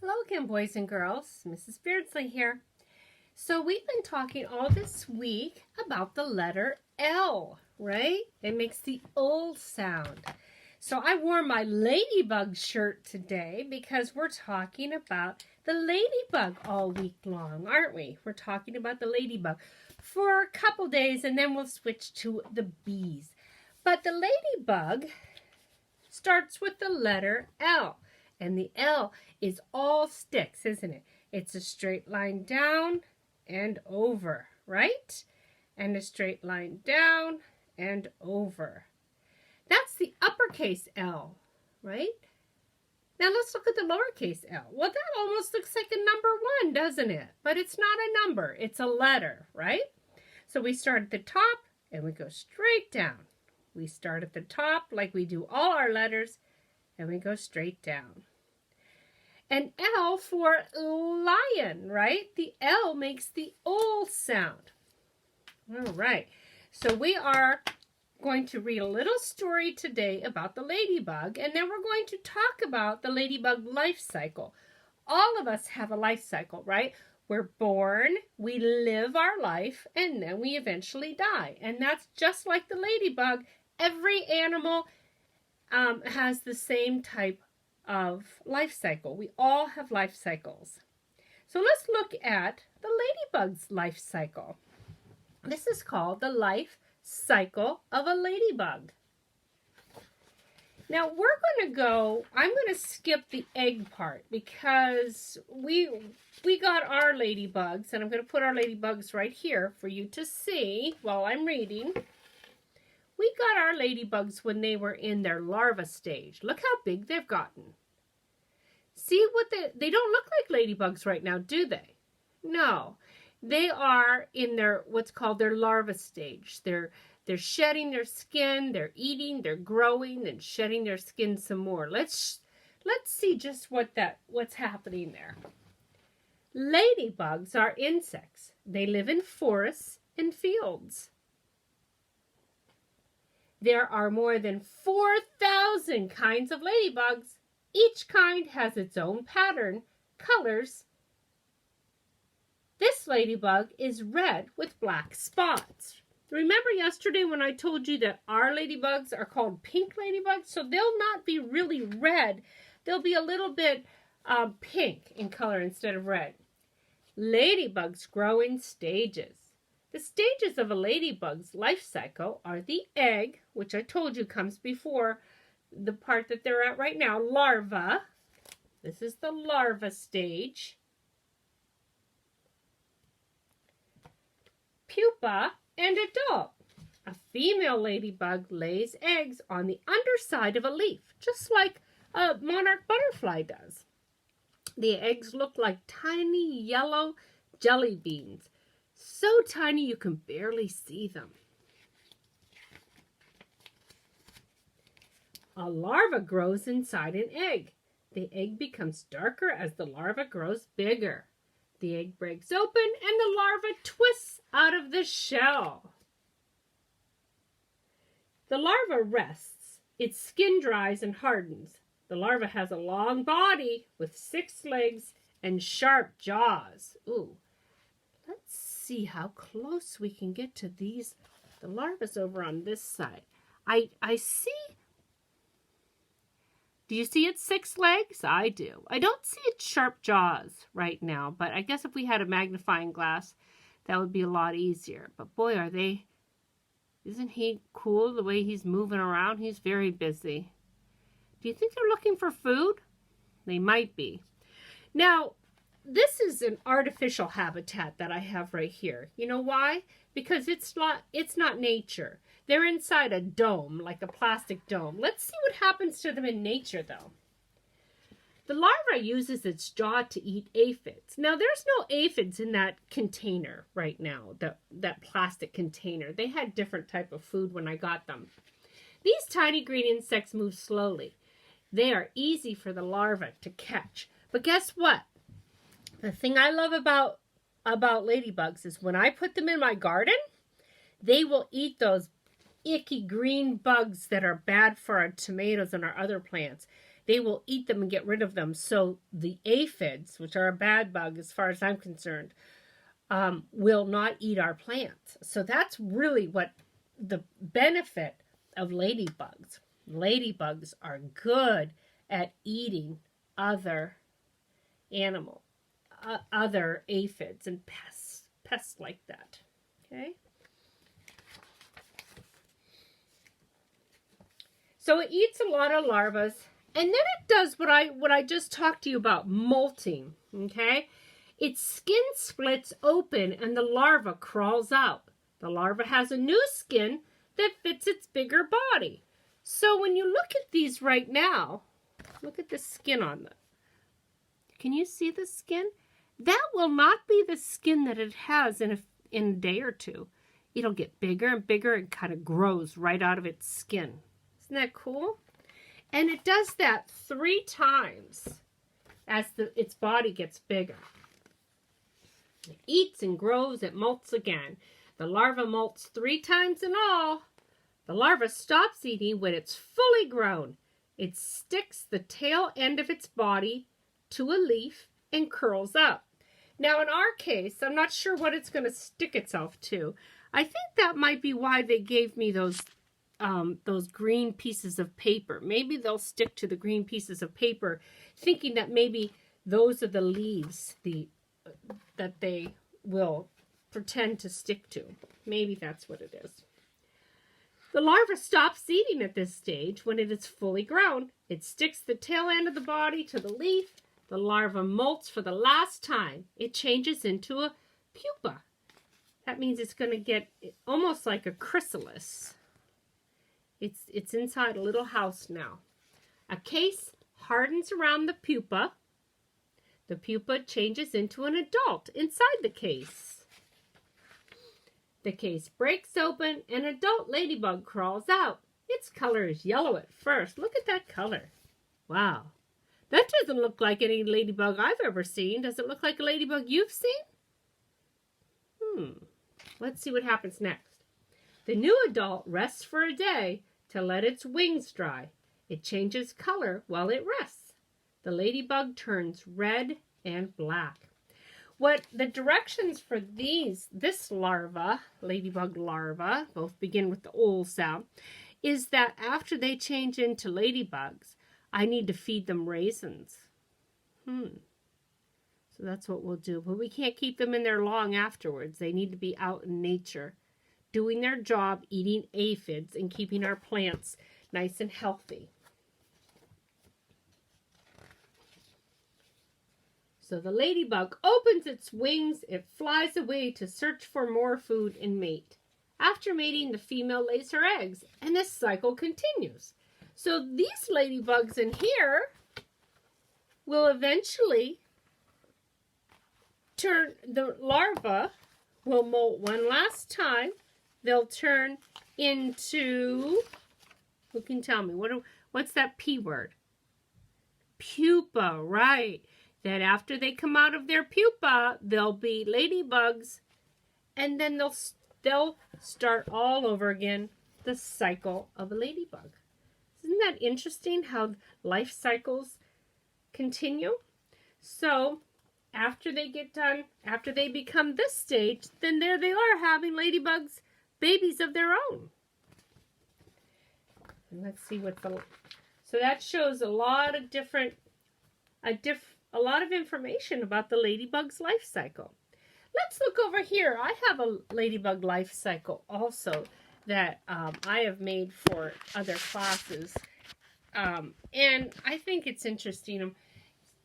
Hello again, boys and girls. Mrs. Beardsley here. So we've been talking all this week about the letter L, right? It makes the O sound. So I wore my Ladybug shirt today because we're talking about the ladybug all week long, aren't we? We're talking about the ladybug for a couple days and then we'll switch to the bees. But the ladybug starts with the letter L. And the L is all sticks, isn't it? It's a straight line down and over, right? And a straight line down and over. That's the uppercase L, right? Now let's look at the lowercase l. Well, that almost looks like a number 1, doesn't it? But it's not a number, it's a letter, right? So we start at the top and we go straight down. We start at the top like we do all our letters and we go straight down. And L for lion, right? The L makes the O sound. All right. So we are going to read a little story today about the ladybug, and then we're going to talk about the ladybug life cycle. All of us have a life cycle, right? We're born, we live our life, and then we eventually die. And that's just like the ladybug. Every animal has the same type of life cycle. We all have life cycles. So let's look at the ladybug's life cycle. This is called the life cycle of a ladybug. Now I'm going to skip the egg part because we got our ladybugs, and I'm going to put our ladybugs right here for you to see while I'm reading. We got our ladybugs when they were in their larva stage. Look how big they've gotten. See what they don't look like ladybugs right now, do they? No. They are in their what's called their larva stage. They're shedding their skin, they're eating, they're growing, and shedding their skin some more. Let's see just what's happening there. Ladybugs are insects. They live in forests and fields. There are more than 4,000 kinds of ladybugs. Each kind has its own pattern, colors. This ladybug is red with black spots. Remember yesterday when I told you that our ladybugs are called pink ladybugs? So they'll not be really red. They'll be a little bit pink in color instead of red. Ladybugs grow in stages. The stages of a ladybug's life cycle are the egg, which I told you comes before the part that they're at right now, larva. This is the larva stage. Pupa and adult. A female ladybug lays eggs on the underside of a leaf, just like a monarch butterfly does. The eggs look like tiny yellow jelly beans. So tiny you can barely see them. A larva grows inside an egg. The egg becomes darker as the larva grows bigger. The egg breaks open and the larva twists out of the shell. The larva rests. Its skin dries and hardens. The larva has a long body with 6 legs and sharp jaws. Ooh. Let's see how close we can get to the larva's over on this side. I see. Do you see its 6 legs? I do. I don't see its sharp jaws right now, but I guess if we had a magnifying glass, that would be a lot easier. But boy, isn't he cool the way he's moving around? He's very busy. Do you think they're looking for food? They might be. Now, this is an artificial habitat that I have right here. You know why? Because it's not nature. They're inside a dome, like a plastic dome. Let's see what happens to them in nature, though. The larva uses its jaw to eat aphids. Now, there's no aphids in that container right now, that plastic container. They had different type of food when I got them. These tiny green insects move slowly. They are easy for the larva to catch. But guess what? The thing I love about ladybugs is when I put them in my garden, they will eat those icky green bugs that are bad for our tomatoes and our other plants. they will eat them and get rid of them. So the aphids, which are a bad bug as far as I'm concerned, will not eat our plants. So that's really what the benefit of ladybugs. Ladybugs are good at eating other animals, other aphids and pests like that. Okay. So it eats a lot of larvae, and then it does what I just talked to you about, molting. Okay. Its skin splits open and the larva crawls out. The larva has a new skin that fits its bigger body. So when you look at these right now, look at the skin on them. Can you see the skin? That will not be the skin that it has in a day or two. It'll get bigger and bigger and kind of grows right out of its skin. Isn't that cool? And it does that 3 times as its body gets bigger. It eats and grows, it molts again. The larva molts 3 times in all. The larva stops eating when it's fully grown. It sticks the tail end of its body to a leaf and curls up. Now in our case, I'm not sure what it's going to stick itself to. I think that might be why they gave me those green pieces of paper. Maybe they'll stick to the green pieces of paper, thinking that maybe those are the leaves that they will pretend to stick to. Maybe that's what it is. The larva stops eating at this stage when it is fully grown. It sticks the tail end of the body to the leaf. The larva molts for the last time. It changes into a pupa. That means it's going to get almost like a chrysalis. It's inside a little house now. A case hardens around the pupa. The pupa changes into an adult inside the case. The case breaks open, and an adult ladybug crawls out. Its color is yellow at first. Look at that color. Wow. That doesn't look like any ladybug I've ever seen. Does it look like a ladybug you've seen? Let's see what happens next. The new adult rests for a day to let its wings dry. It changes color while it rests. The ladybug turns red and black. What the directions for this larva, ladybug larva, both begin with the ol sound, is that after they change into ladybugs, I need to feed them raisins. So that's what we'll do. But we can't keep them in there long afterwards. They need to be out in nature, doing their job, eating aphids, and keeping our plants nice and healthy. So the ladybug opens its wings, it flies away to search for more food and mate. After mating, the female lays her eggs, and this cycle continues. So these ladybugs in here will eventually turn, the larva will molt one last time. They'll turn into, who can tell me, what's that P word? Pupa, right. That after they come out of their pupa, they'll be ladybugs, and then they'll start all over again, the cycle of a ladybug. Isn't that interesting how life cycles continue? So after they get done, after they become this stage, then there they are having ladybugs, babies of their own. And let's see what so that shows a lot of a lot of information about the ladybug's life cycle. Let's look over here. I have a ladybug life cycle also that I have made for other classes. And I think it's interesting.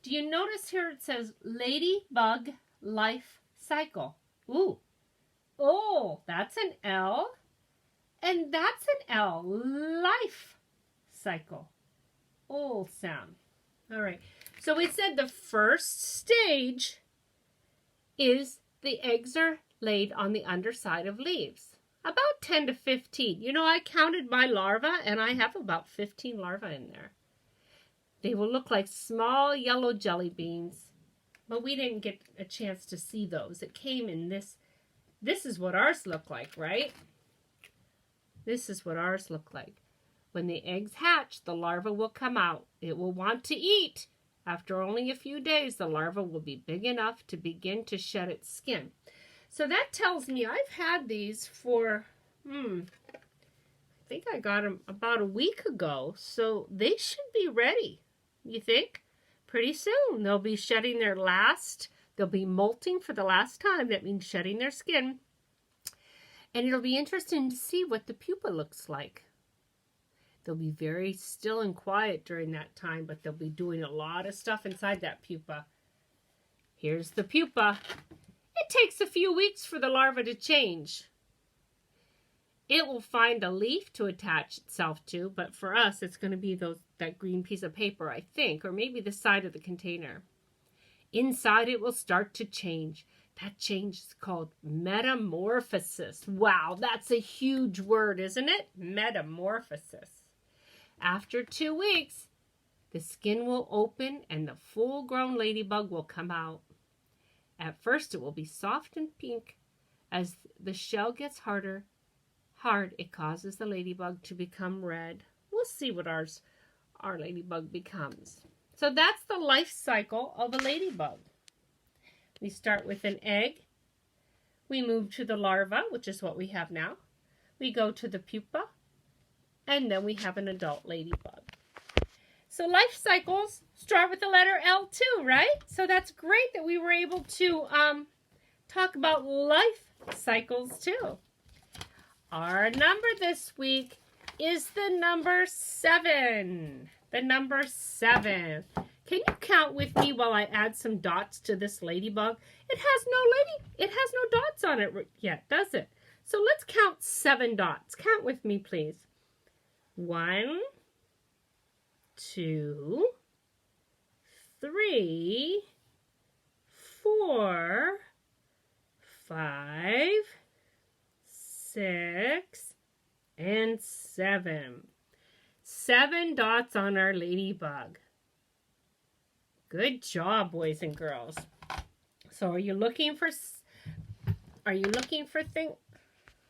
Do you notice here it says Ladybug Life Cycle? Ooh. Oh, that's an L. And that's an L. Life Cycle. Oh, sound. All right. So we said the first stage is the eggs are laid on the underside of leaves. About 10 to 15. You know, I counted my larvae, and I have about 15 larvae in there. They will look like small yellow jelly beans, but we didn't get a chance to see those. It came in this. This is what ours look like, right? This is what ours look like. When the eggs hatch, the larva will come out. It will want to eat. After only a few days, the larva will be big enough to begin to shed its skin. So that tells me I've had these for, I think I got them about a week ago. So they should be ready, you think? Pretty soon. They'll be shedding their last, they'll be molting for the last time. That means shedding their skin. And it'll be interesting to see what the pupa looks like. They'll be very still and quiet during that time, but they'll be doing a lot of stuff inside that pupa. Here's the pupa. It takes a few weeks for the larva to change. It will find a leaf to attach itself to, but for us, it's going to be that green piece of paper, I think, or maybe the side of the container. Inside, it will start to change. That change is called metamorphosis. Wow, that's a huge word, isn't it? Metamorphosis. After 2 weeks, the skin will open and the full-grown ladybug will come out. At first, it will be soft and pink. As the shell gets hard, it causes the ladybug to become red. We'll see what our ladybug becomes. So that's the life cycle of a ladybug. We start with an egg. We move to the larva, which is what we have now. We go to the pupa, and then we have an adult ladybug. So life cycles start with the letter L too, right? So that's great that we were able to talk about life cycles too. Our number this week is the number 7. The number 7. Can you count with me while I add some dots to this ladybug? It has no dots on it yet, does it? So let's count 7 dots. Count with me, please. 1, 2, 3, 4, 5, 6, and 7. 7 dots on our ladybug. Good job, boys and girls. So are you looking for